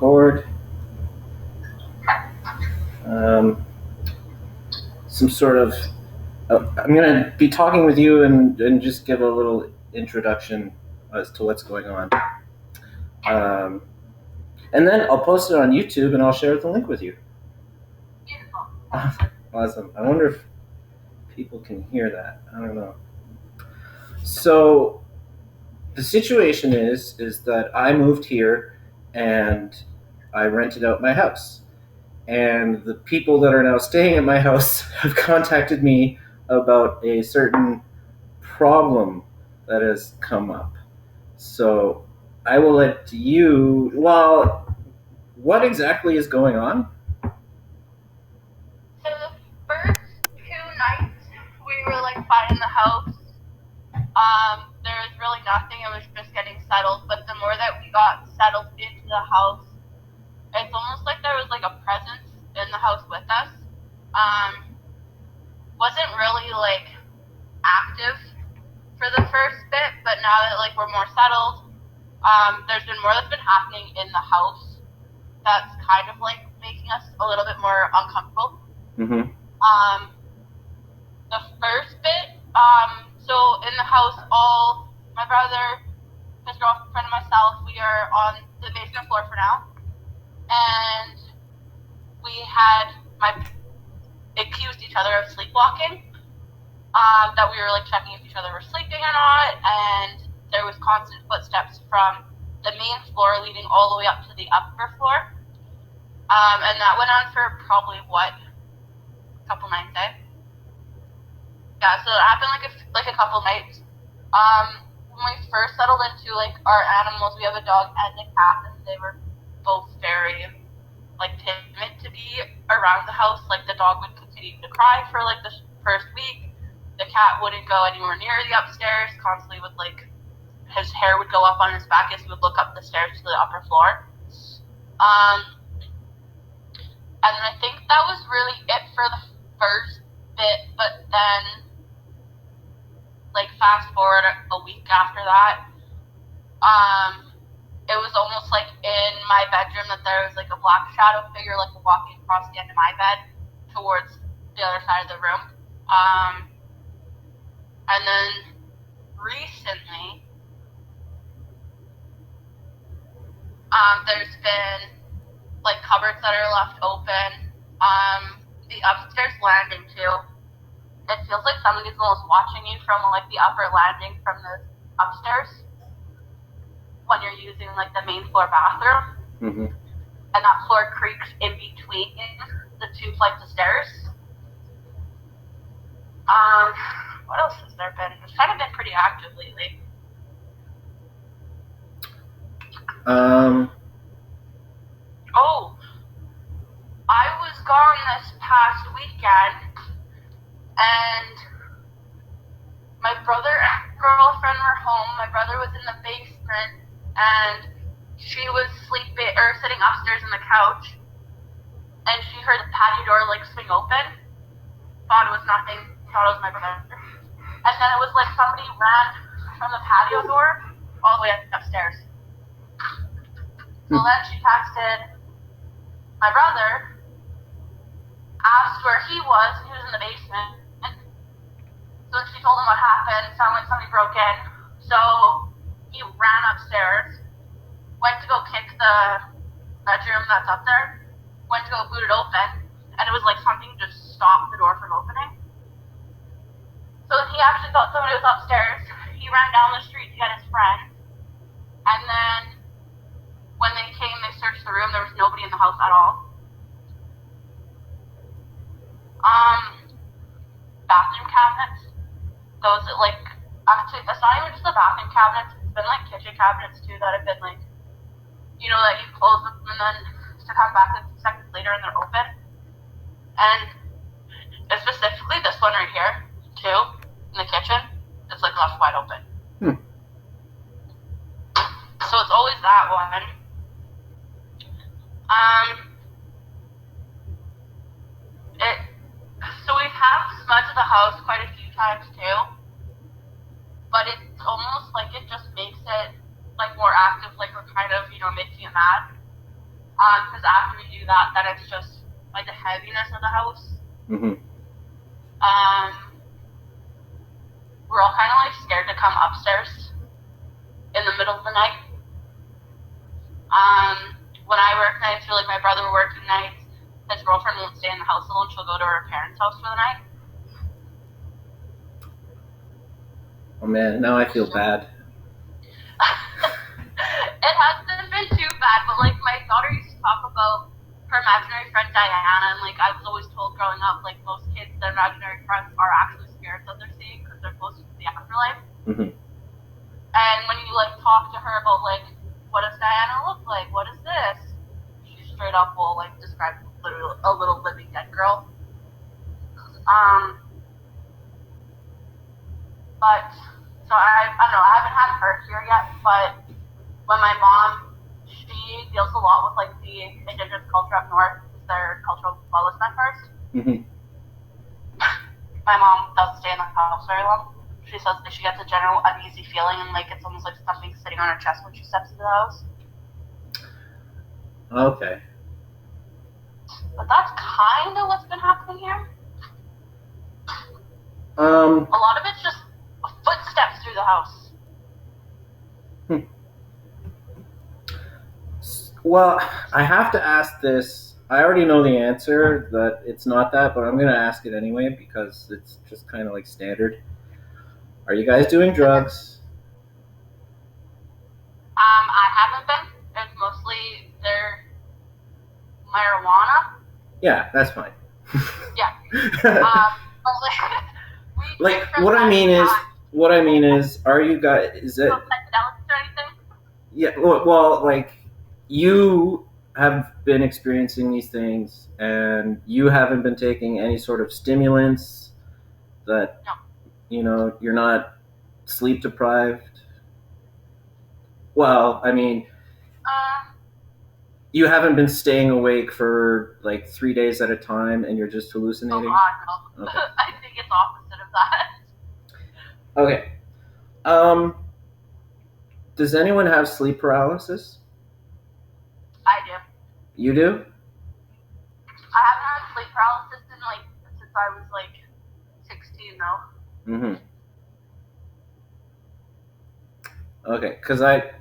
record some sort of. I'm going to be talking with you and just give a little introduction as to what's going on. And then I'll post it on YouTube and I'll share the link with you. Beautiful. Awesome. I wonder if people can hear that. I don't know. So the situation is that I moved here and I rented out my house. And the people that are now staying at my house have contacted me about a certain problem that has come up. So I will let you, what exactly is going on? So the first 2 nights we were like fine in the house. There was really nothing. It was just getting settled. But the more that we got settled into the house, it's almost like there was like a presence in the house with us. Wasn't really like active for the first bit, but now that like we're more settled, there's been more that's been happening in the house that's kind of like making us a little bit more uncomfortable. Mm-hmm. The first bit, so in the house, all my brother, his girlfriend, and myself, we are on the basement floor for now, and we had accused each other of sleepwalking. That we were like checking if each other were sleeping or not, and there was constant footsteps from the main floor leading all the way up to the upper floor, and that went on for probably a couple nights, eh? Yeah, so it happened like a couple nights. When we first settled into like our animals, we have a dog and a cat, and they were both very like timid to be around the house. Like the dog would continue to cry for like the first week. The cat wouldn't go anywhere near the upstairs. Constantly would like his hair would go up on his back as he would look up the stairs to the upper floor. And then I think that was really it for the first bit, but then like fast forward a week after that, it was almost like in my bedroom that there was like a black shadow figure like walking across the end of my bed towards the other side of the room. And then recently, there's been like cupboards that are left open. The upstairs landing too. It feels like somebody's almost watching you from like the upper landing from the upstairs when you're using like the main floor bathroom. Mm-hmm. And that floor creaks in between the 2 flights of stairs. What else has there been? It's kind of been pretty active lately. Oh, I was gone this past weekend, and my brother and girlfriend were home. My brother was in the basement, and she was sitting upstairs on the couch, and she heard the patio door like swing open. Thought it was nothing. Thought it was my brother. And then it was like somebody ran from the patio door all the way upstairs. So then she texted my brother, asked where he was, and he was in the basement. So she told him what happened. It sounded like somebody broke in. So he ran upstairs, went to go kick the bedroom that's up there, went to go boot it open, and it was like something just stopped the door from opening. So he actually thought somebody was upstairs. He ran down the street to get his friend, and then when they came, they searched the room. There was nobody in the house at all. Bathroom cabinets. Those that like, actually, that's not even just the bathroom cabinets. It's been like kitchen cabinets too that have been like, you know, that you close them and then to come back a few seconds later and they're open. And specifically this one right here too, in the kitchen, it's like left wide open. So it's always that one. So we've had smudge of the house quite a few times too, but it's almost like it just makes it like more active, like we're kind of, you know, making it mad. Because after we do that, then it's just like the heaviness of the house. Mm-hmm. We're all kind of like scared to come upstairs in the middle of the night. When I work nights, or like my brother working nights, his girlfriend won't stay in the house alone. She'll go to her parents' house for the night. Oh man, now I feel bad. It hasn't been too bad, but like my daughter used to talk about her imaginary friend Diana, and like I was always told growing up, like most kids, their imaginary friends are actually spirits that they're seeing because they're closer to the afterlife. Mm-hmm. And when you like talk to her about like what does Diana look like, what is this, she straight up will like describe literally a little living dead girl. But so I don't know, I haven't had her here yet, but when my mom, she deals a lot with like the indigenous culture up north, because their cultural wellness mentors. Mm-hmm. My mom doesn't stay in the house very long. She says that she gets a general uneasy feeling and like it's almost like something sitting on her chest when she steps into the house. Okay. But that's kind of what's been happening here. A Um. lot of it's just footsteps through the house. Well, I have to ask this. I already know the answer that it's not that, but I'm going to ask it anyway because it's just kind of like standard. Are you guys doing drugs? I haven't been. It's mostly their marijuana. Yeah, that's fine. Yeah. But like what I mean is, are you guys? Is it? Psychedelics or anything? Yeah. Well, like you have been experiencing these things, and you haven't been taking any sort of stimulants. That No. You're not sleep deprived. Well, I mean, you haven't been staying awake for like 3 days at a time, and you're just hallucinating. Oh God, no. Okay. I think it's opposite of that. Okay. Does anyone have sleep paralysis? I do. You do? I haven't had sleep paralysis since I was like 16 though. Mm-hmm. Okay, because I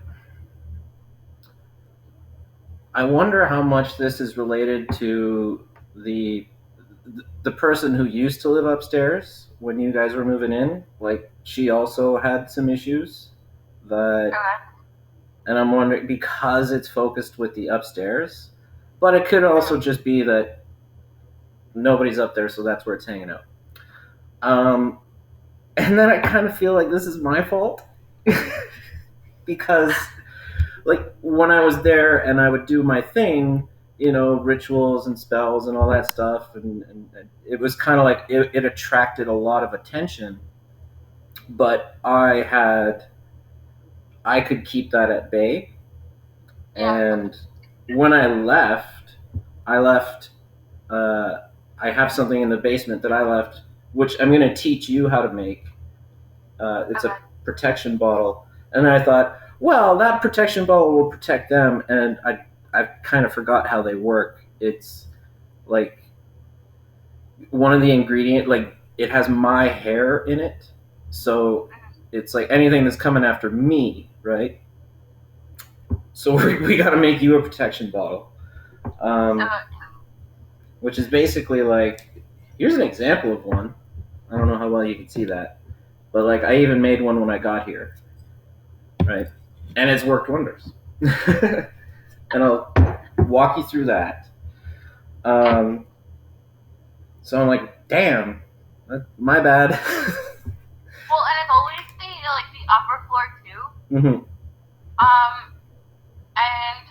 wonder how much this is related to the person who used to live upstairs when you guys were moving in. Like she also had some issues that, and I'm wondering because it's focused with the upstairs, but it could also just be that nobody's up there, so that's where it's hanging out. And then I kind of feel like this is my fault because like when I was there and I would do my thing, rituals and spells and all that stuff, and it was kind of like it attracted a lot of attention, but I could keep that at bay. And when I left, I have something in the basement that I left, which I'm going to teach you how to make. It's a protection bottle. And I thought, well, that protection bottle will protect them. And I kind of forgot how they work. It's like one of the ingredients, like it has my hair in it. So it's like anything that's coming after me, right? So we got to make you a protection bottle. Which is basically like, here's an example of one. I don't know how well you can see that. But like I even made one when I got here. Right? And it's worked wonders. And I'll walk you through that. So I'm like, damn, my bad. Well, and it's always the upper floor too. Mm-hmm. And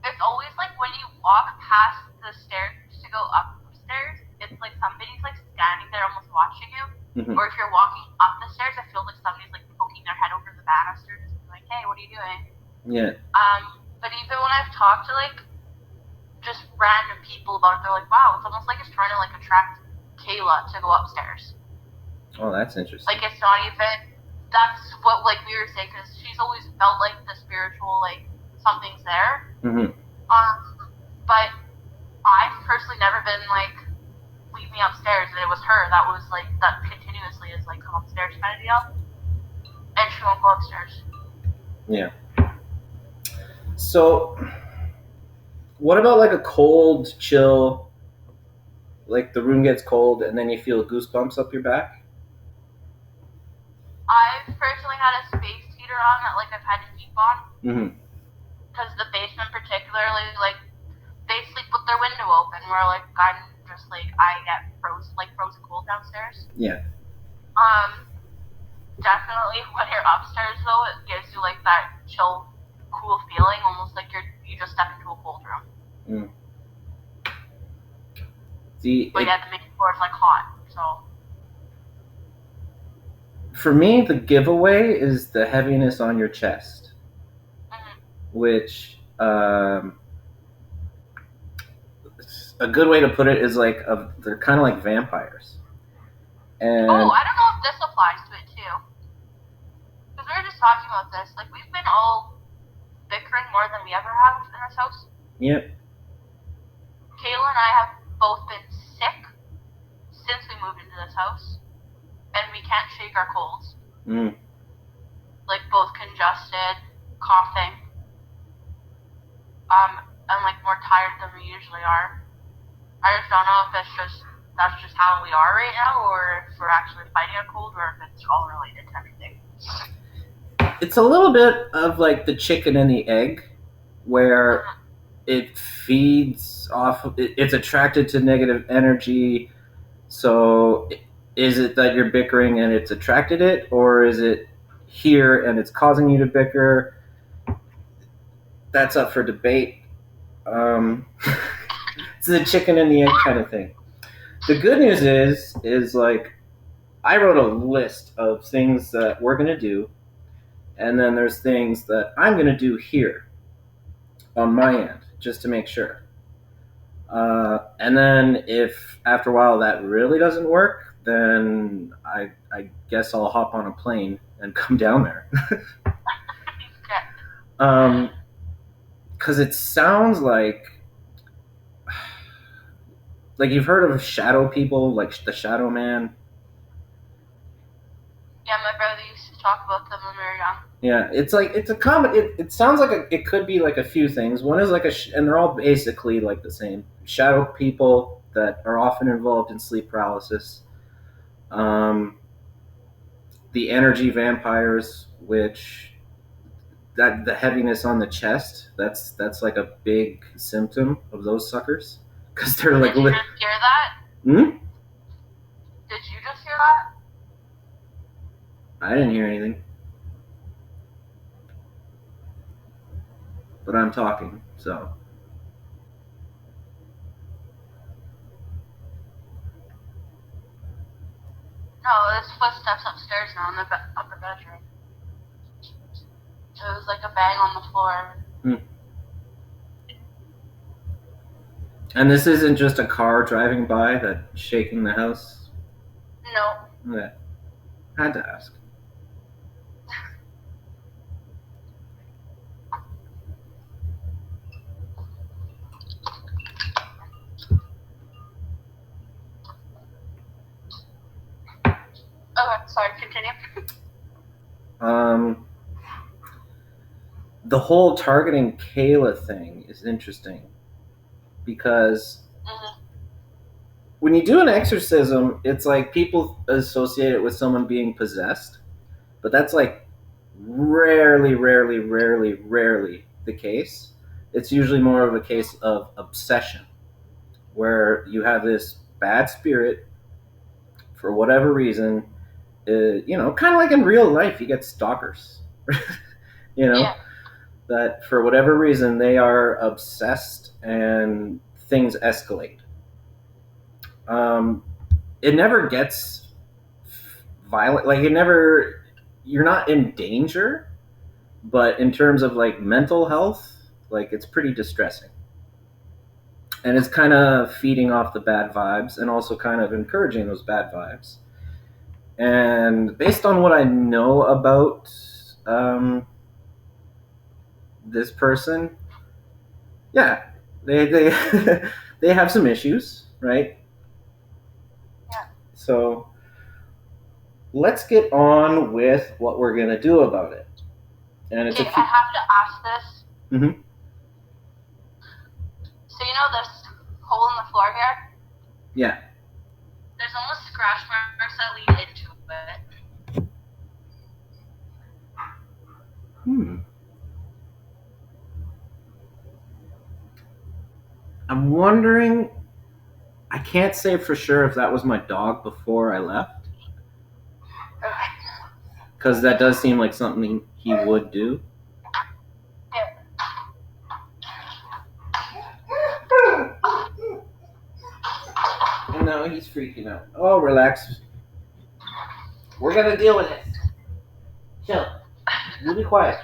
it's always like when you walk past the stairs to go upstairs, it's like somebody's like standing there almost watching you. Mm-hmm. Or if you're walking up the stairs, I feel like somebody's like poking their head over the banisters, like, "Hey, what are you doing?" Yeah. But even when I've talked to like just random people about it, they're like, "Wow, it's almost like it's trying to like attract Kayla to go upstairs." Oh, that's interesting. Like it's not even. That's what like we were saying, because she's always felt like the spiritual like something's there. Mm-hmm. been like, leave me upstairs, and it was her that was like, that continuously is like, come upstairs kind of deal. And she won't go upstairs. Yeah. So, what about like a cold chill? Like the room gets cold and then you feel goosebumps up your back? I've personally had a space heater on that like I've had to keep on. Mm-hmm. Because the basement particularly, like, they sleep with their window open, where like I'm just like, I get frozen cold downstairs. Yeah. Definitely when you're upstairs though, it gives you like that chill, cool feeling, almost like you just step into a cold room. Mm. But yeah, the main floor is like hot, so. For me, the giveaway is the heaviness on your chest, which a good way to put it is like they're kind of like vampires. And I don't know if this applies to it too, because we were just talking about this. Like, we've been all bickering more than we ever have in this house. Yep. Kayla and I have both been sick since we moved into this house, and we can't shake our colds. Mm. Like, both congested, coughing, and like more tired than we usually are. I just don't know if that's just how we are right now, or if we're actually fighting a cold, or if it's all related to everything. It's a little bit of like the chicken and the egg, where it feeds off. It's attracted to negative energy. So, is it that you're bickering and it's attracted it, or is it here and it's causing you to bicker? That's up for debate. It's the chicken and the egg kind of thing. The good news is like, I wrote a list of things that we're going to do, and then there's things that I'm going to do here on my end, just to make sure. And then if after a while that really doesn't work, then I guess I'll hop on a plane and come down there. Because it sounds like you've heard of shadow people, like the Shadow Man. Yeah, my brother used to talk about them when we were young. Yeah, it's a common. It sounds like it could be like a few things. One is like and they're all basically like the same. Shadow people that are often involved in sleep paralysis. The energy vampires, which that the heaviness on the chest. That's like a big symptom of those suckers, because they're like. Did you just hear that? Hmm? Did you just hear that? I didn't hear anything. But I'm talking, so. No, there's footsteps upstairs now in the upper bedroom. So it was like a bang on the floor. And this isn't just a car driving by that's shaking the house? No. Yeah. Had to ask. Okay, sorry, continue. The whole targeting Kayla thing is interesting, because when you do an exorcism, it's like people associate it with someone being possessed, but that's like rarely the case. It's usually more of a case of obsession, where you have this bad spirit for whatever reason. Kind of like in real life, you get stalkers. Yeah. That for whatever reason they are obsessed and things escalate. It never gets violent. Like, you're not in danger, but in terms of like mental health, like, it's pretty distressing. And it's kind of feeding off the bad vibes and also kind of encouraging those bad vibes. And based on what I know about this person, yeah, they they have some issues, right? Yeah. So let's get on with what we're gonna do about it. And it's Okay, I have to ask this. Mm-hmm. So you know this hole in the floor here? Yeah. There's almost scratch marks that lead into it. I'm wondering. I can't say for sure if that was my dog before I left, because that does seem like something he would do. No, he's freaking out. Oh, relax. We're gonna deal with it. Chill. You be quiet.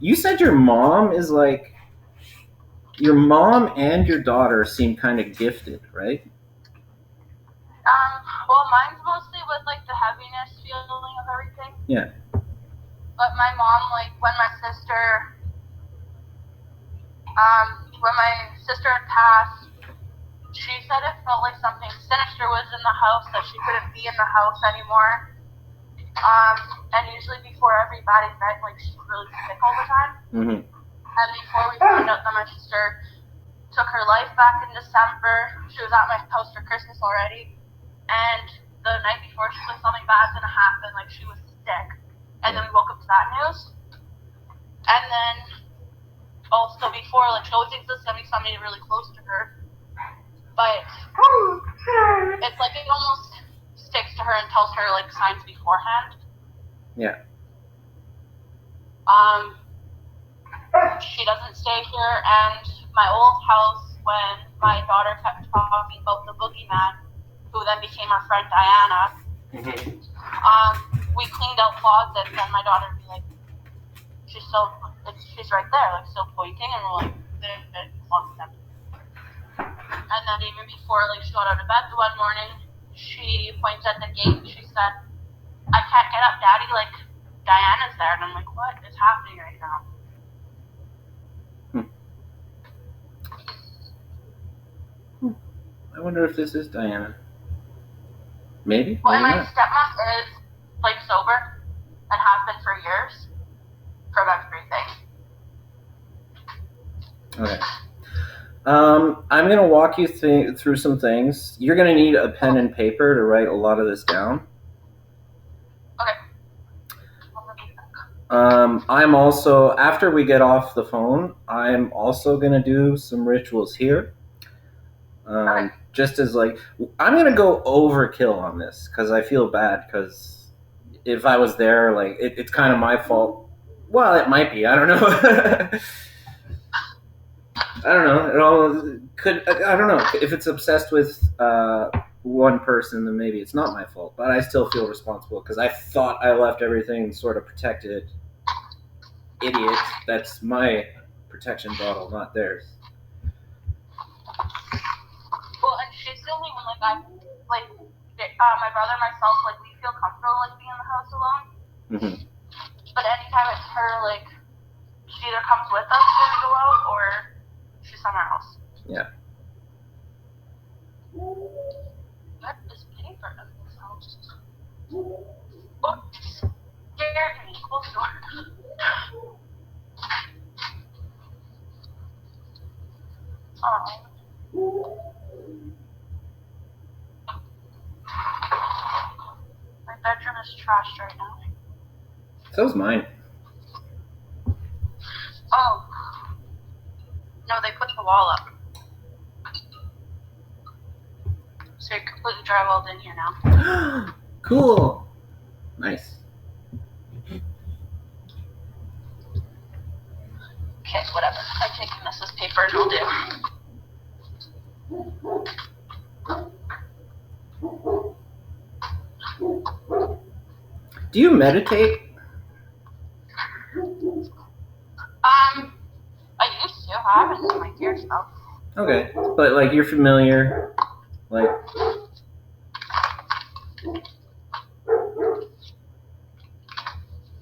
You said your mom is like. Your mom and your daughter seem kind of gifted, right? Well, mine's mostly with like the heaviness feeling of everything. Yeah. But my mom, like when my sister had passed, she said it felt like something sinister was in the house, that she couldn't be in the house anymore. And usually before every bad event, like she's really sick all the time. Mm-hmm. And before we found out that my sister took her life back in December, she was at my house for Christmas already. And the night before, she was like, something bad's gonna happen, like she was sick. And then we woke up to that news. And then also before, like she always thinks there's gonna be somebody really close to her. But it's like it almost sticks to her and tells her like signs beforehand. Yeah. She doesn't stay here, and my old house, when my daughter kept talking about the boogeyman, who then became our friend Diana, we cleaned out closets, and my daughter would be like, she's right there, like still pointing, and we're like, the closet's empty. And then even before like she got out of bed the one morning, she points at the gate and she said, I can't get up, Daddy, like Diana's there. And I'm like, what is happening right now? I wonder if this is Diana. Maybe. Well, maybe and my not. stepmom is like sober and has been for years from everything. Okay. I'm gonna walk you through some things. You're gonna need a pen and paper to write a lot of this down. Okay. I'm also, after we get off the phone, I'm also gonna do some rituals here. Okay. Just as like, I'm gonna go overkill on this because I feel bad, because if I was there, like it's kind of my fault. Well, it might be. I don't know. I don't know. It all could. I don't know if it's obsessed with one person, then maybe it's not my fault. But I still feel responsible because I thought I left everything sort of protected. Idiot. That's my protection bottle, not theirs. Well, and she's the only one, like, my brother and myself, like, we feel comfortable, like, being in the house alone. Mm-hmm. But anytime it's her, like, she either comes with us when we go out, or she's somewhere else. Yeah. What is paper in this house? Oh, scared me. Close the door. My bedroom is trashed right now. So's mine. Oh. No, they put the wall up. So you're completely drywalled in here now. Cool. Nice. Okay, whatever. I'm taking this as paper and it'll do. Do you meditate? I used to. I haven't in like years though. Okay, but like you're familiar, like.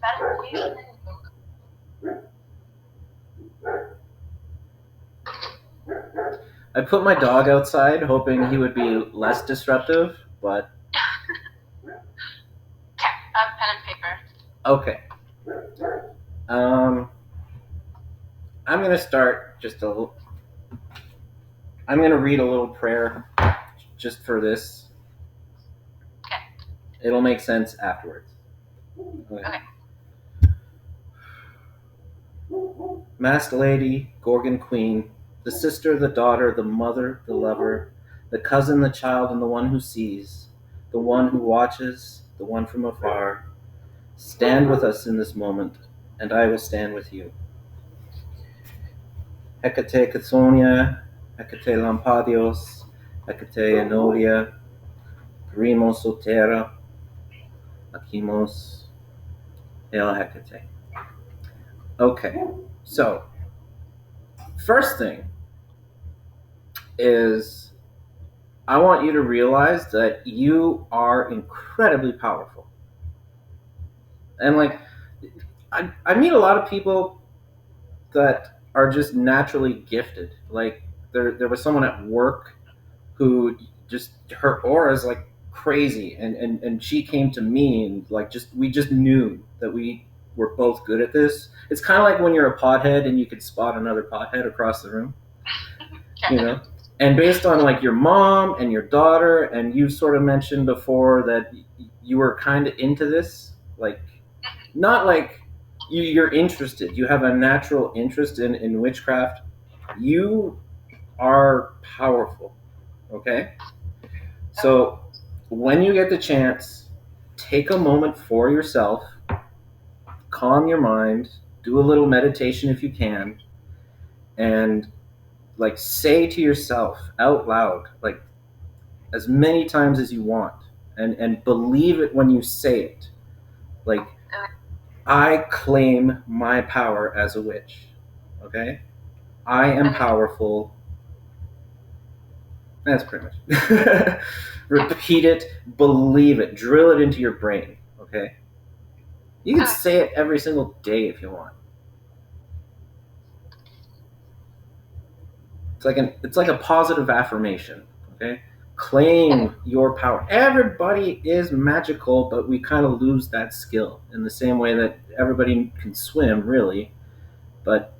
Meditation is I put my dog outside, hoping he would be less disruptive, but Okay, I have pen and paper. okay. I'm gonna start just a little. I'm gonna read a little prayer just for this. Okay. It'll make sense afterwards. Okay. Masked Lady, Gorgon Queen, the sister, the daughter, the mother, the lover, the cousin, the child, and the one who sees, the one who watches, the one from afar, stand with us in this moment, and I will stand with you. Hecate Cathonia, Hecate Lampadios, Hecate Enodia, Primos Sotera, Akimos, El Hecate. Okay, so first thing is I want you to realize that you are incredibly powerful. And like, I meet a lot of people that are just naturally gifted. Like, there was someone at work who just, her aura is like crazy. And she came to me and like, we just knew that we were both good at this. It's kind of like when you're a pothead and you could spot another pothead across the room, Okay. you know? And based on like your mom and your daughter, and you sort of mentioned before that you were kind of into this, like not like you're interested, you have a natural interest in witchcraft, you are powerful. Okay, so when you get the chance, take a moment for yourself, calm your mind, do a little meditation if you can, and like say to yourself out loud, like as many times as you want, and believe it when you say it, like I claim my power as a witch. Okay, I am powerful. That's pretty much. Repeat it, believe it, drill it into your brain. Okay, you can say it every single day if you want. It's like a positive affirmation. Okay, claim your power. Everybody is magical, but we kind of lose that skill in the same way that everybody can swim, really. But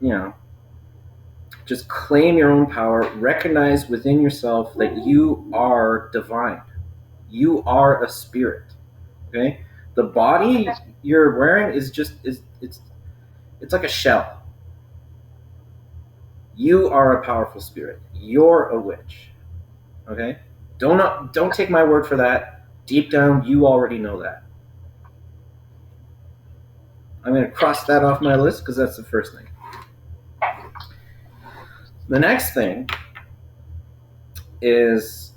just claim your own power. Recognize within yourself that you are divine. You are a spirit. Okay, the body you're wearing is just is it's like a shell. You are a powerful spirit. You're a witch. Okay, don't take my word for that. Deep down, you already know that. I'm going to cross that off my list because that's the first thing. The next thing is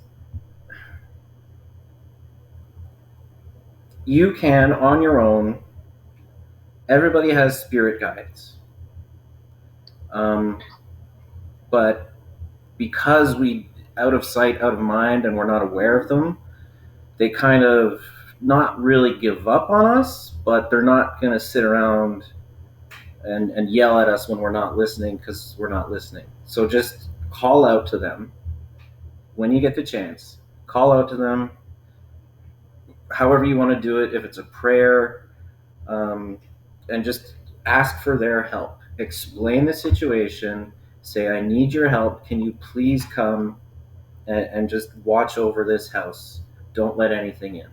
you can, on your own, everybody has spirit guides. But because we out of sight, out of mind, and we're not aware of them, they kind of not really give up on us, but they're not going to sit around and yell at us when we're not listening because we're not listening. So just call out to them when you get the chance. Call out to them, however you want to do it. If it's a prayer, and just ask for their help. Explain the situation. Say, I need your help. Can you please come and just watch over this house? Don't let anything in.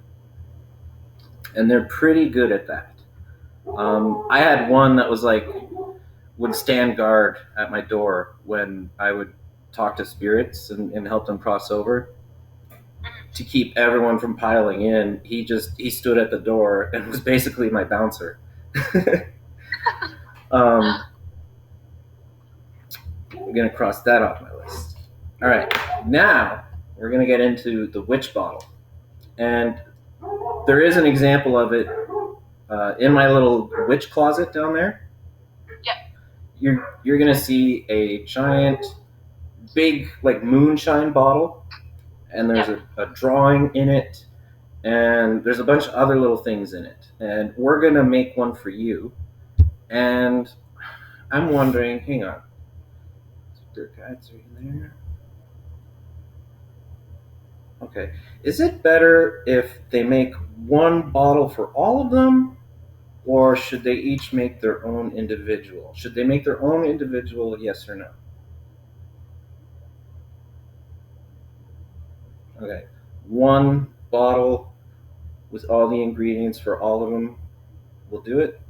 And they're pretty good at that. I had one that was like, would stand guard at my door when I would talk to spirits and help them cross over to keep everyone from piling in. He stood at the door and was basically my bouncer. I'm gonna cross that off my list. All right, now we're gonna get into the witch bottle, and there is an example of it in my little witch closet down there. Yeah. You're gonna see a giant, big like moonshine bottle, and there's a drawing in it, and there's a bunch of other little things in it, and we're gonna make one for you. And I'm wondering, hang on, their guides are in there. Okay. Is it better if they make one bottle for all of them, or should they each make their own individual? Should they make their own individual, yes or no? Okay. One bottle with all the ingredients for all of them will do it?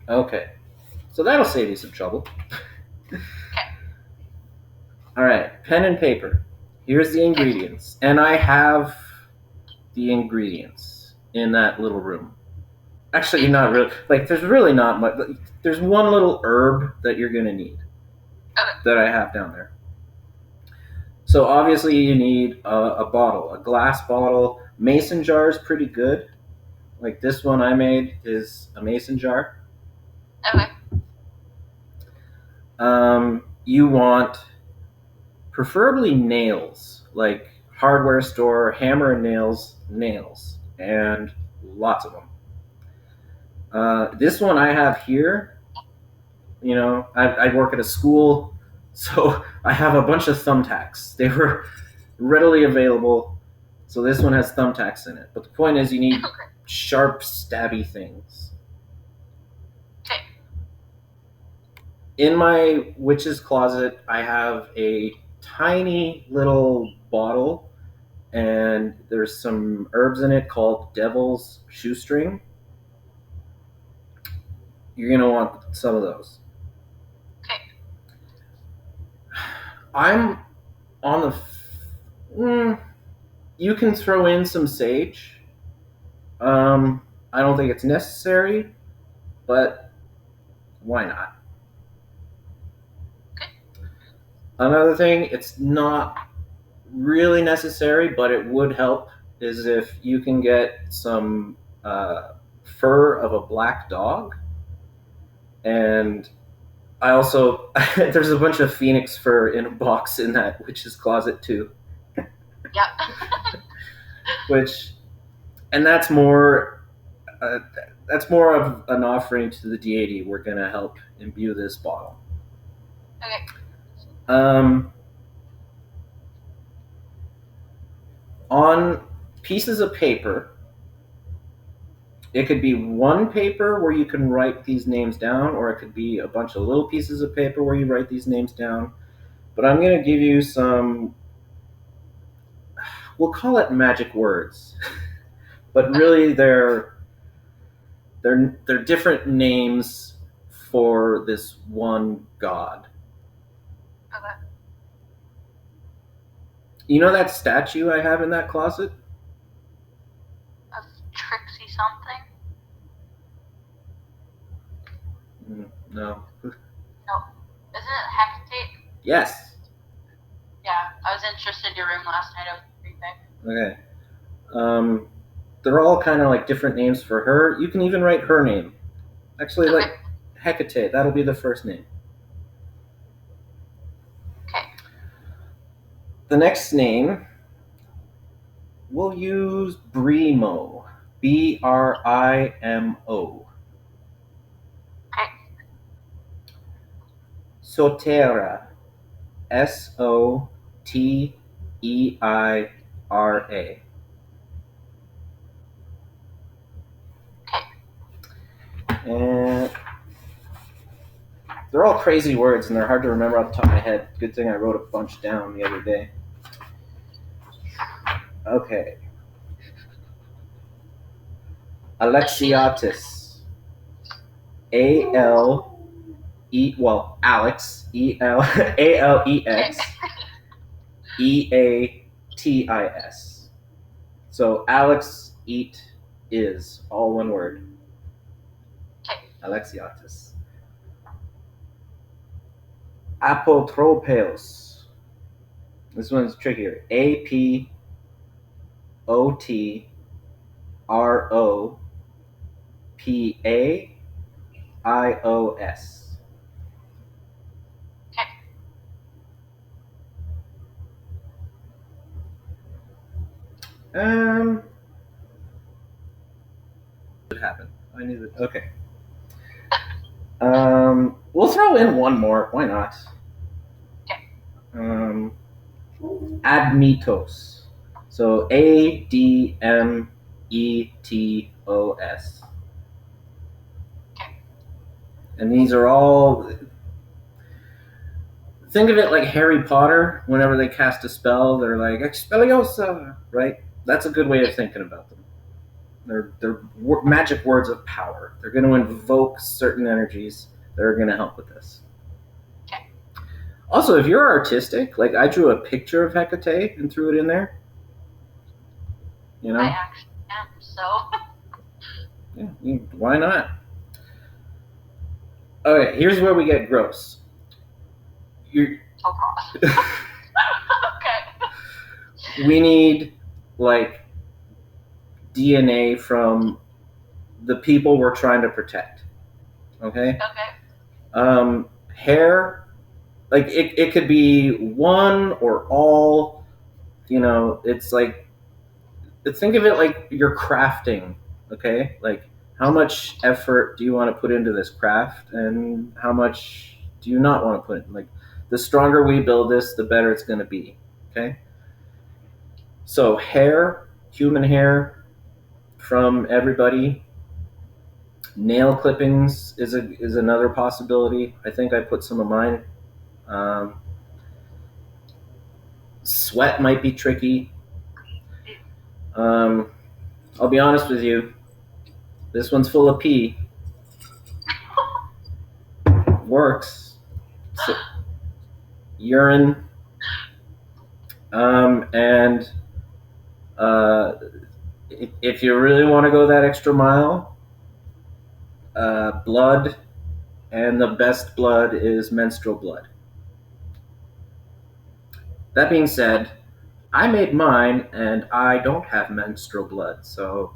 Okay. So that'll save you some trouble. Okay. All right. Pen and paper. Here's the Okay. ingredients. And I have the ingredients in that little room. Actually, not really. Like, there's really not much. There's one little herb that you're going to need Okay. that I have down there. So obviously you need a bottle, a glass bottle. Mason jar is pretty good. Like this one I made is a mason jar. Okay. You want preferably nails, like hardware store, hammer and nails, and lots of them. This one I have here, I work at a school, so I have a bunch of thumbtacks. They were readily available. So this one has thumbtacks in it. But the point is, you need Okay. sharp, stabby things. Okay. In my witch's closet, I have a tiny little bottle, and there's some herbs in it called devil's shoestring. You're going to want some of those. Okay. I'm on the. You can throw in some sage. I don't think it's necessary, but why not? Okay. Another thing, it's not really necessary, but it would help, is if you can get some fur of a black dog. And I also, there's a bunch of phoenix fur in a box in that witch's closet too. Yep. Which, and uh, that's more of an offering to the deity. We're gonna help imbue this bottle. Okay. Um, on pieces of paper, it could be one paper where you can write these names down, or it could be a bunch of little pieces of paper where you write these names down. But I'm going to give you some, we'll call it magic words, but really they're different names for this one god. Okay. You know that statue I have in that closet? Of Trixie something? No. No. Isn't it Hecate? Yes. Yeah. I was interested in your room last night. I was creeping. Okay. They're all kind of like different names for her. You can even write her name. Actually, Okay. like Hecate, that'll be the first name. Okay. The next name, we'll use Brimo. Brimo. Okay. Sotera. Soteira. Okay. And they're all crazy words and they're hard to remember off the top of my head. Good thing I wrote a bunch down the other day. Okay. Alexiatis. Alex. Alex. So Alex is all one word. Okay. Alexiatis. Apotropeos. This one's trickier. Apotropios. Okay. What happened? I knew that. Okay. We'll throw in one more. Why not? Okay. Admetos. So Admetos. Okay. And these are all. Think of it like Harry Potter. Whenever they cast a spell, they're like Expelliarmus, right? That's a good way of thinking about them. They're magic words of power. They're going to invoke certain energies that are going to help with this. Okay. Also, if you're artistic, like I drew a picture of Hecate and threw it in there. You I know? actually am, so. Yeah, why not? Okay, here's where we get gross. You're, Oh, God. Okay. we need like DNA from the people we're trying to protect. Okay? Okay. Hair, like it could be one or all. You know, it's like, think of it like you're crafting. Okay? Like, how much effort do you want to put into this craft, and how much do you not want to put in? Like, the stronger we build this, the better it's going to be. Okay? So, hair, human hair from everybody. Nail clippings is another possibility. I think I put some of mine. Um, Sweat might be tricky. Um, I'll be honest with you. This one's full of pee. Works. So, urine. And if you really want to go that extra mile, blood, and the best blood is menstrual blood. That being said, I made mine, and I don't have menstrual blood, so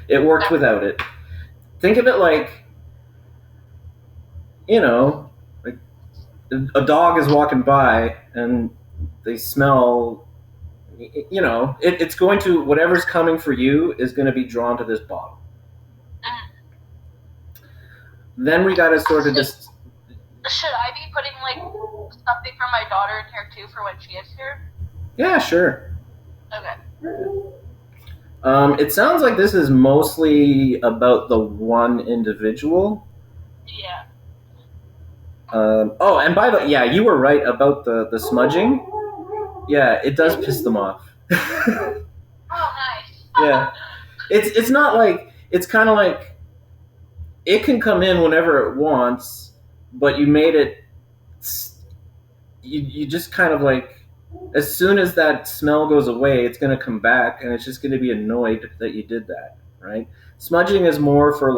it worked without it. Think of it like, you know, like a dog is walking by and they smell, you know, it's going to, whatever's coming for you is going to be drawn to this bottle. Then we got to sort of just. Should I be putting like something for my daughter in here too for when she is here? Yeah, sure. Okay. It sounds like this is mostly about the one individual. Yeah. Oh, and by the way, yeah, you were right about the smudging. Yeah, it does piss them off. Oh, nice. Yeah, it's not like, it's kind of like it can come in whenever it wants, but you made it. You just kind of like, as soon as that smell goes away, it's going to come back, and it's just going to be annoyed that you did that, right? Smudging is more for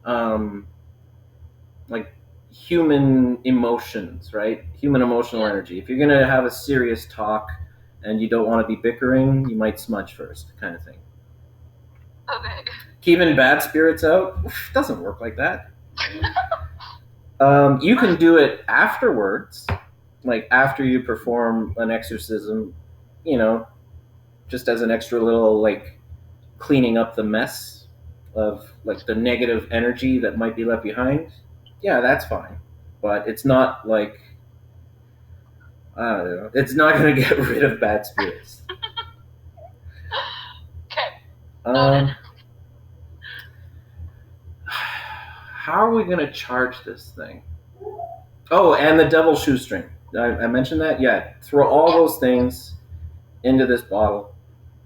um, like human emotions, right? Human emotional energy. If you're going to have a serious talk and you don't want to be bickering, you might smudge first, kind of thing. Okay. Keeping bad spirits out doesn't work like that. You can do it afterwards, like after you perform an exorcism, you know, just as an extra little, like, cleaning up the mess of like the negative energy that might be left behind. Yeah, that's fine, but it's not like, I don't know, it's not going to get rid of bad spirits. Okay. How are we going to charge this thing? Oh, and the devil shoestring. I mentioned that. Yeah, throw all those things into this bottle.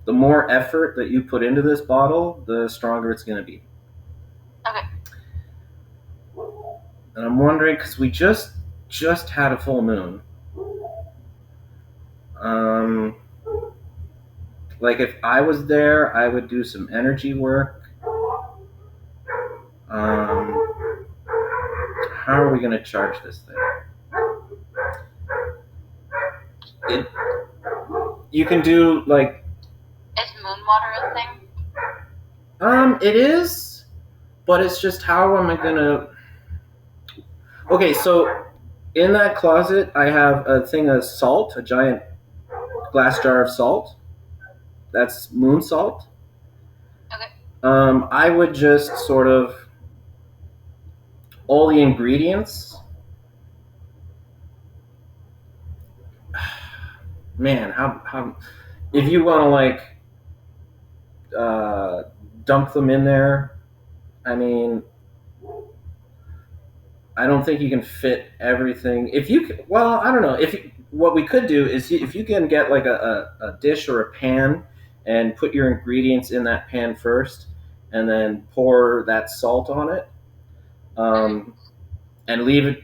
The more effort that you put into this bottle, the stronger it's going to be. Okay. And I'm wondering, because we just had a full moon. Like, if I was there, I would do some energy work. How are we going to charge this thing? You can do like. Is moon water a thing? It is, but it's just, how am I gonna? Okay, so in that closet, I have a thing of salt, a giant glass jar of salt. That's moon salt. Okay. I would just sort of, all the ingredients man, how if you want to like uh, dunk them in there, I mean, I don't think you can fit everything. If you well, I don't know. What we could do is if you can get like a dish or a pan and put your ingredients in that pan first, and then pour that salt on it, Mhm. um, and leave it.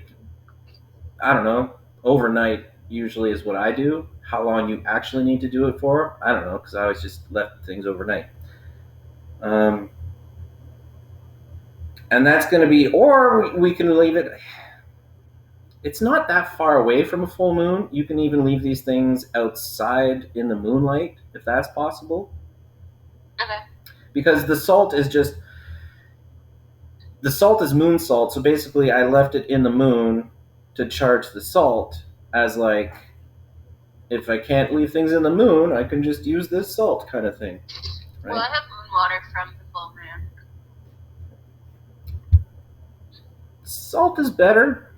I don't know, overnight. Usually is what I do. How long you actually need to do it for, I don't know, because I always just left things overnight. Um, and that's going to be, or we can leave it. It's not that far away from a full moon. You can even leave these things outside in the moonlight if that's possible. Okay. Because the salt is moon salt. So basically, I left it in the moon to charge the salt as like if I can't leave things in the moon, I can just use this salt kind of thing, Well, right? I have moon water from the full moon. Salt is better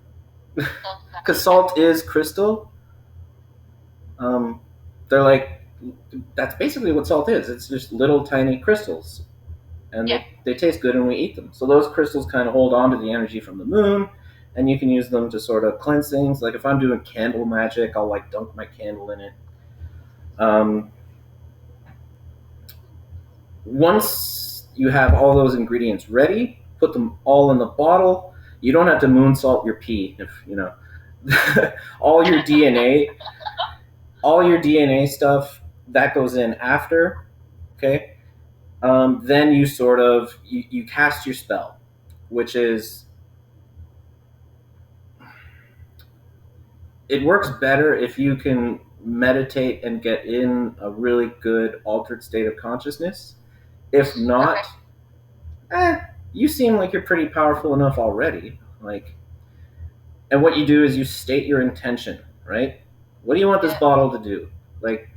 That's because better. salt is crystal. Um, they're like that's basically what salt is. It's just little tiny crystals, and Yeah. they taste good and we eat them. So those crystals kind of hold on to the energy from the moon, and you can use them to sort of cleanse things. Like if I'm doing candle magic, I'll like dunk my candle in it. Um, Once you have all those ingredients ready, put them all in the bottle. You don't have to moon salt your pee if you know all your DNA, all your DNA stuff that goes in after. Okay, then you sort of you cast your spell, which is it works better if you can meditate and get in a really good altered state of consciousness. If Okay. not, eh, you seem like you're pretty powerful enough already. Like, and what you do is you state your intention, right? What do you want this Yeah. bottle to do? Like,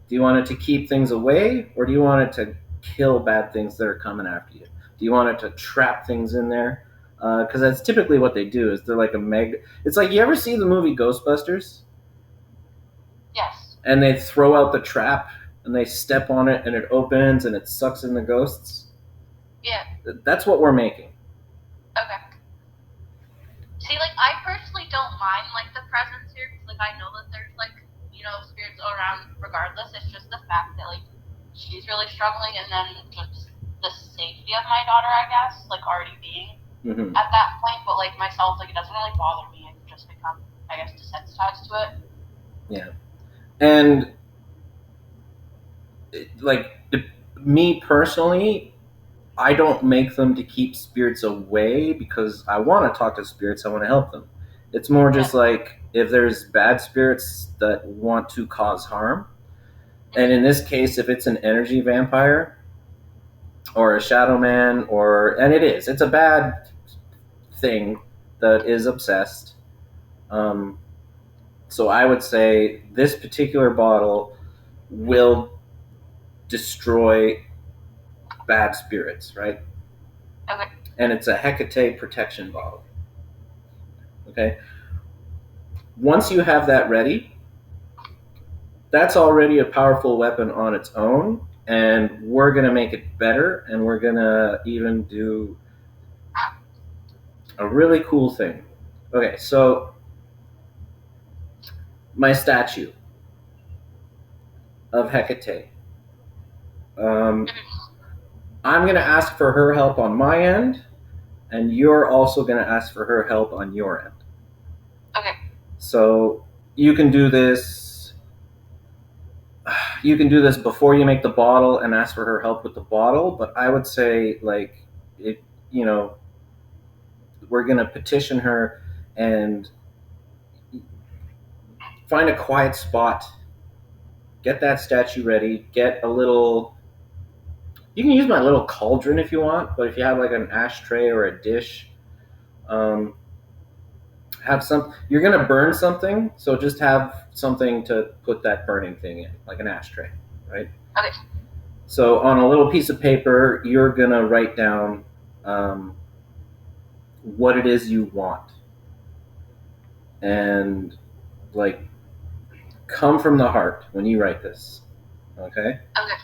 do you want it to keep things away, or do you want it to kill bad things that are coming after you? Do you want it to trap things in there? Because that's typically what they do. Is they're like a meg. It's like you ever see the movie Ghostbusters, Yes. and they throw out the trap and they step on it and it opens and it sucks in the ghosts. Yeah. That's what we're making. Okay. See, like I personally don't mind like the presence here because like I know that there's like spirits around regardless. It's just the fact that like she's really struggling, and then just the safety of my daughter, I guess, like already being Mm-hmm. at that point. But like myself, like it doesn't really bother me. I've just become, I guess, desensitized to it. Yeah, and like me personally, I don't make them to keep spirits away because I want to talk to spirits. I want to help them. It's more just Yeah. like if there's bad spirits that want to cause harm, and Mm-hmm. in this case, if it's an energy vampire or a shadow man, or and it's a bad thing that is obsessed. Um, so I would say this particular bottle will destroy bad spirits, right? Okay. And it's a Hecate protection bottle. Okay. Once you have that ready, that's already a powerful weapon on its own. And we're going to make it better. And we're going to even do a really cool thing. Okay. So, my statue of Hecate. Um, Mm-hmm. I'm going to ask for her help on my end. And you're also going to ask for her help on your end. Okay. So, you can do this before you make the bottle and ask for her help with the bottle, but I would say like it you know we're going to petition her and find a quiet spot, get that statue ready, get a little you can use my little cauldron if you want, but if you have like an ashtray or a dish, um, have some you're going to burn something, so just have something to put that burning thing in, like an ashtray, right? Okay. So on a little piece of paper, you're going to write down um, what it is you want, and like come from the heart when you write this. Okay? Okay.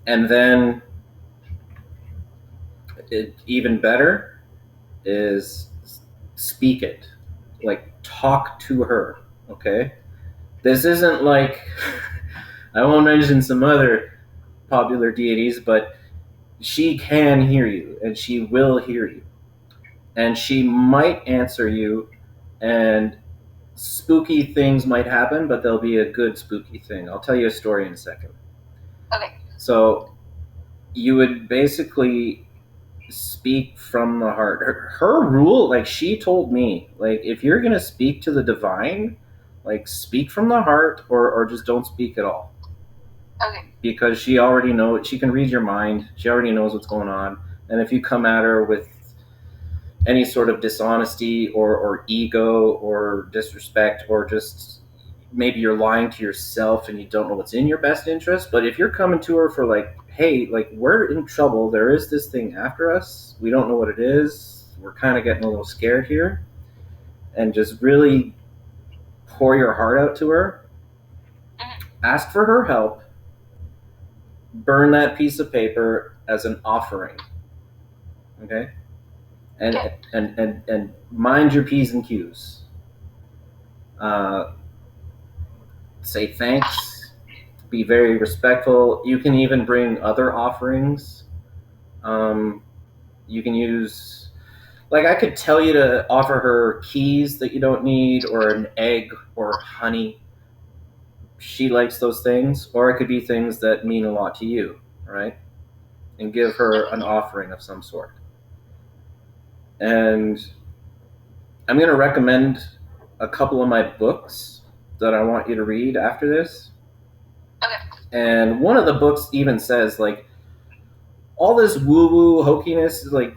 And then even better is speak it. Like, talk to her. Okay? This isn't like, I won't mention some other popular deities, but she can hear you and she will hear you. And she might answer you, and spooky things might happen, but there'll be a good spooky thing. I'll tell you a story in a second. Okay. So you would basically speak from the heart. Her rule, like she told me, like if you're gonna speak to the divine, like speak from the heart, or just don't speak at all. Okay. Because she already knows, she can read your mind. She already knows what's going on. And if you come at her with any sort of dishonesty or ego or disrespect, or just maybe you're lying to yourself and you don't know what's in your best interest, but if you're coming to her for like, hey, like we're in trouble, there is this thing after us, we don't know what it is, we're kind of getting a little scared here, and just really pour your heart out to her, ask for her help, burn that piece of paper as an offering. Okay? And Okay. and mind your P's and Q's. Say thanks. Be very respectful. You can even bring other offerings. You can use, like, I could tell you to offer her keys that you don't need, or an egg, or honey. She likes those things, or it could be things that mean a lot to you, right? And give her an offering of some sort. And I'm going to recommend a couple of my books that I want you to read after this. Okay. And one of the books even says, like, all this woo-woo hokiness, like,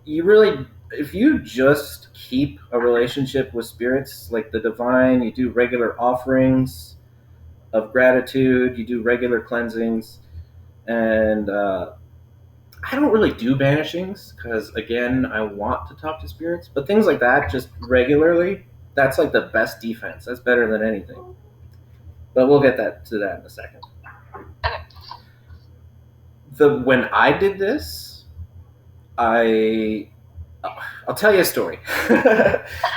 you really, if you just keep a relationship with spirits, like the divine, you do regular offerings of gratitude, you do regular cleansings, and I don't really do banishings because, again, I want to talk to spirits, but things like that, just regularly, that's like the best defense. That's better than anything. But we'll get to that in a second. When I did this, I'll tell you a story.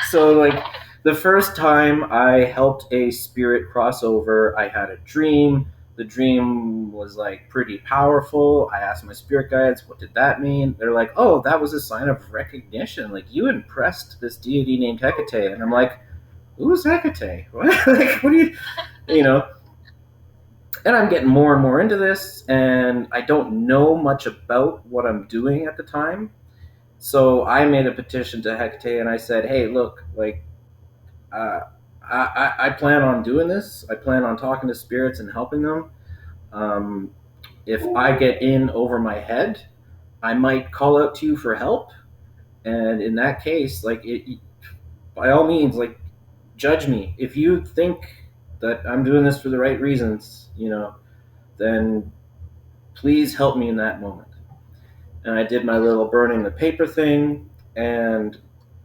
So, like, the first time I helped a spirit cross over, I had a dream. The dream was like pretty powerful. I asked my spirit guides, what did that mean? They're like, oh, that was a sign of recognition. Like, you impressed this deity named Hecate. And I'm like, who's Hecate? What? Like, what do you know? And I'm getting more and more into this, and I don't know much about what I'm doing at the time. So I made a petition to Hecate, and I said, hey, look, like, uh, I plan on doing this. I plan on talking to spirits and helping them. Um, if I get in over my head, I might call out to you for help. And in that case, like, by all means, like, judge me. If you think that I'm doing this for the right reasons, then please help me in that moment. And I did my little burning the paper thing, and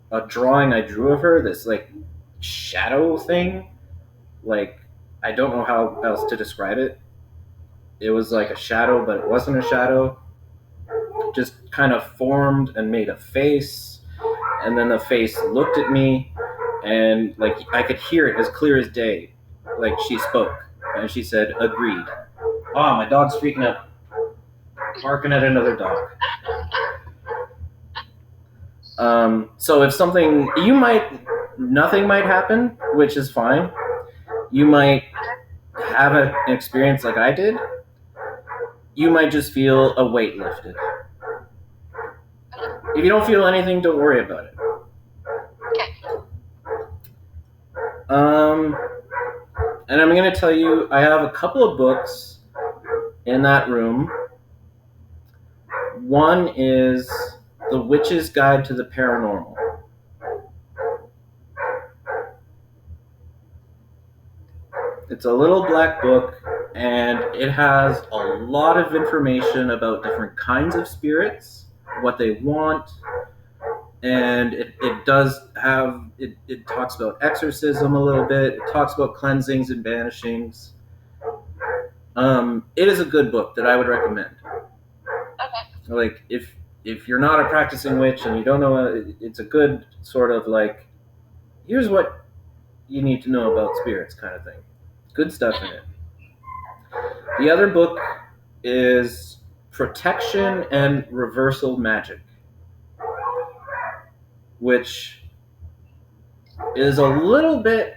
a drawing I drew of her, this like shadow thing, like, I don't know how else to describe it. It was like a shadow, but it wasn't a shadow. Just kind of formed and made a face, and then the face looked at me, and like I could hear it as clear as day. Like, she spoke, and she said, "Agreed." Oh, my dog's freaking out, barking at another dog. So if nothing might happen, which is fine. You might have an experience like I did. You might just feel a weight lifted. If you don't feel anything, don't worry about it. And I'm going to tell you, I have a couple of books in that room. One is The Witch's Guide to the Paranormal. It's a little black book, and it has a lot of information about different kinds of spirits, what they want, and it does have it talks about exorcism a little bit. It talks about cleansings and banishings. It is a good book that I would recommend. Okay. Like if you're not a practicing witch and you don't know, it's a good sort of like, here's what you need to know about spirits kind of thing. Good stuff in it. The other book is Protection and Reversal Magic, which is a little bit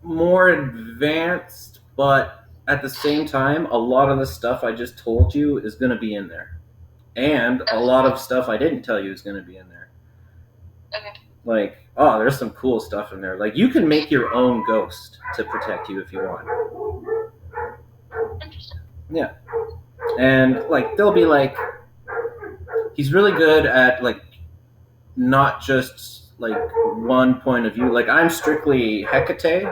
more advanced, but at the same time, a lot of the stuff I just told you is going to be in there. And a lot of stuff I didn't tell you is going to be in there. Okay. Like, oh, there's some cool stuff in there. Like, you can make your own ghost to protect you if you want. Interesting. Yeah. And, like, they'll be like, he's really good at, like, not just, like, one point of view. Like, I'm strictly Hecate.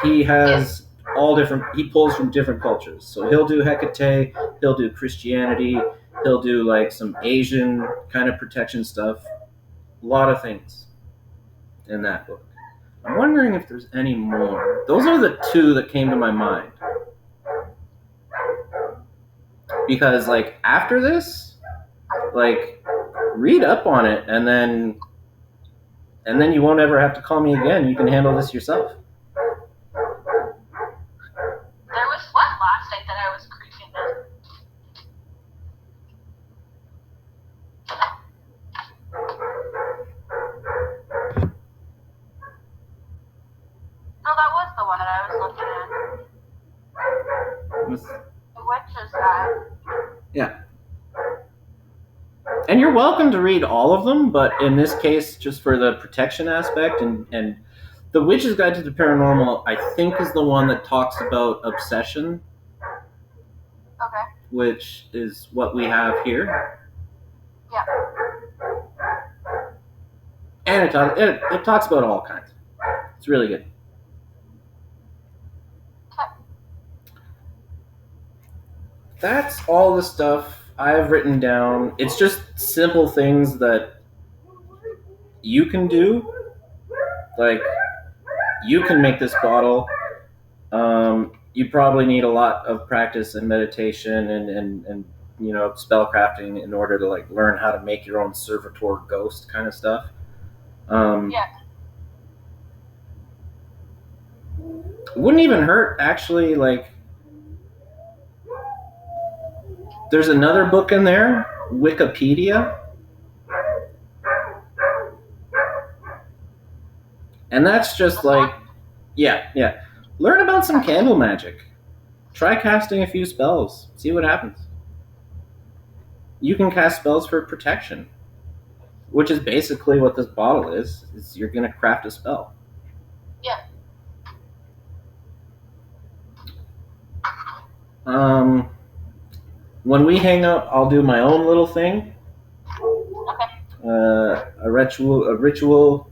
He has all different, he pulls from different cultures. So he'll do Hecate, he'll do Christianity, he'll do, like, some Asian kind of protection stuff. A lot of things in that book. I'm wondering if there's any more. Those are the two that came to my mind. Because, like, after this, like, read up on it, and then you won't ever have to call me again. You can handle this yourself. There was one last night that I was creeping in. No, that was the one that I was looking at. The witch's guy. Yeah. And you're welcome to read all of them, but in this case, just for the protection aspect, and the Witch's Guide to the Paranormal, I think, is the one that talks about obsession. Okay. Which is what we have here. Yeah. And it talks about all kinds. It's really good. Okay. That's all the stuff I've written down. It's just simple things that you can do. Like, you can make this bottle. You probably need a lot of practice and meditation and you know, spell crafting in order to, like, learn how to make your own servitor ghost kind of stuff. Yeah. Wouldn't even hurt, actually. Like, there's another book in there, Wikipedia, and that's just like, yeah. Learn about some candle magic. Try casting a few spells. See what happens. You can cast spells for protection, which is basically what this bottle is you're going to craft a spell. Yeah. When we hang up, I'll do my own little thing. Okay. A ritual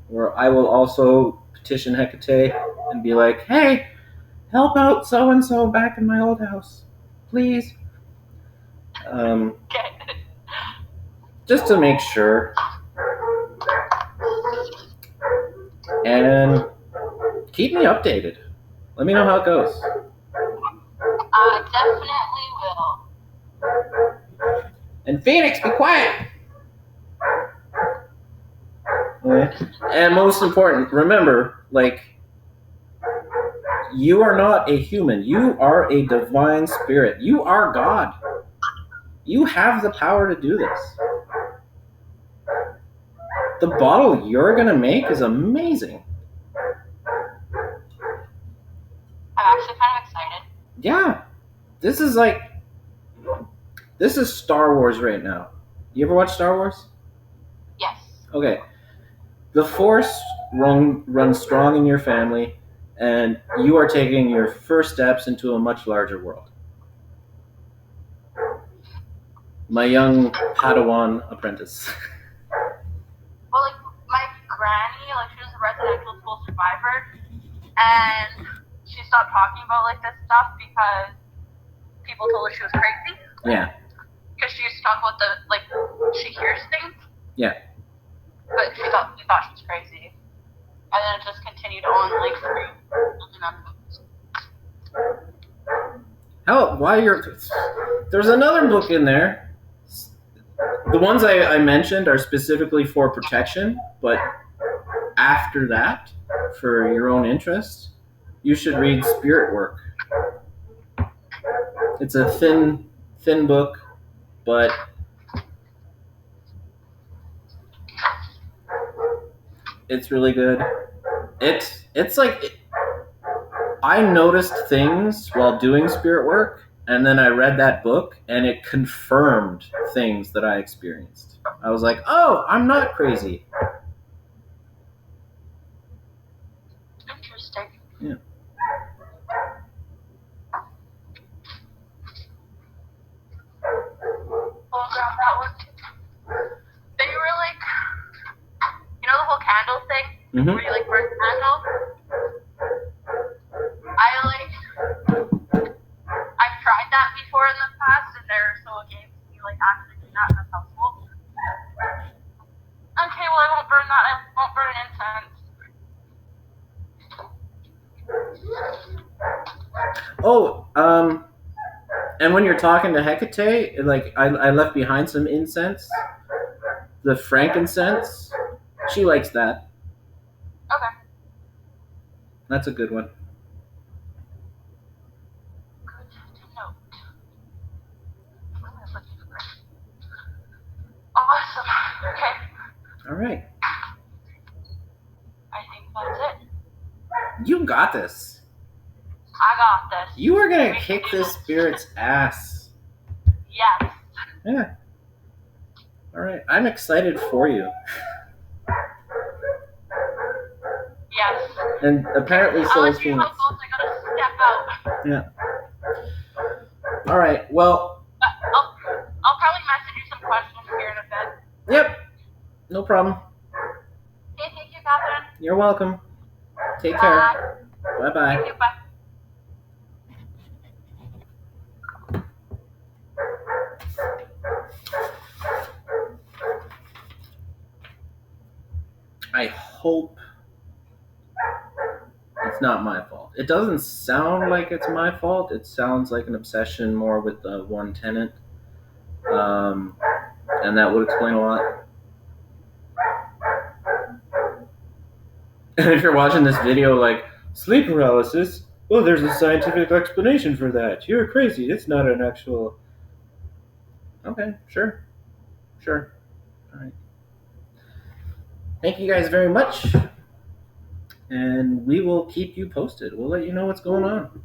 where I will also petition Hecate and be like, hey, help out so-and-so back in my old house, please. Okay. Just to make sure. And keep me updated. Let me know how it goes. I definitely will. And Phoenix, be quiet! Okay. And most important, remember, like, you are not a human. You are a divine spirit. You are God. You have the power to do this. The bottle you're going to make is amazing. I'm actually kind of excited. Yeah. This is Star Wars right now. You ever watch Star Wars? Yes. Okay. The Force runs strong in your family, and you are taking your first steps into a much larger world. My young Padawan apprentice. Well, like, my granny, like, she was a residential school survivor, and she stopped talking about, like, this stuff because people told her she was crazy. Yeah. because she used to talk about she hears things. Yeah. But we thought she was crazy. And then it just continued on like through. Hell, there's another book in there. The ones I mentioned are specifically for protection, but after that, for your own interest, you should read Spirit Work. It's a thin book, but it's really good. It's like I noticed things while doing spirit work, and then I read that book, and it confirmed things that I experienced. I was like, oh, I'm not crazy. Interesting. Yeah. Oh, God, that one too. They were like, you know the whole candle thing? Mm-hmm. Where you like burn candle? I've tried that before in the past, and they're so against me like actually doing that in this household. Okay, well I won't burn that. I won't burn incense. Oh, and when you're talking to Hecate, like I left behind some incense, the frankincense. She likes that. Okay. That's a good one. Good to note. Awesome. Okay. All right. I think that's it. You got this. I got this. You are gonna kick this spirit's ass. Yes. Yeah. All right. I'm excited for you. Yes. And apparently so is Phoenix. I gotta step out. Yeah. All right. Well. I'll probably message you some questions here in a bit. Yep. No problem. Okay, thank you, Catherine. You're welcome. Take care. Bye-bye. Thank you, bye. I hope it's not my fault. It doesn't sound like it's my fault. It sounds like an obsession more with the one tenant. And that would explain a lot. And if you're watching this video like, sleep paralysis, well, there's a scientific explanation for that. You're crazy. It's not an actual... Okay, sure. Sure. All right. Thank you guys very much. And we will keep you posted. We'll let you know what's going on.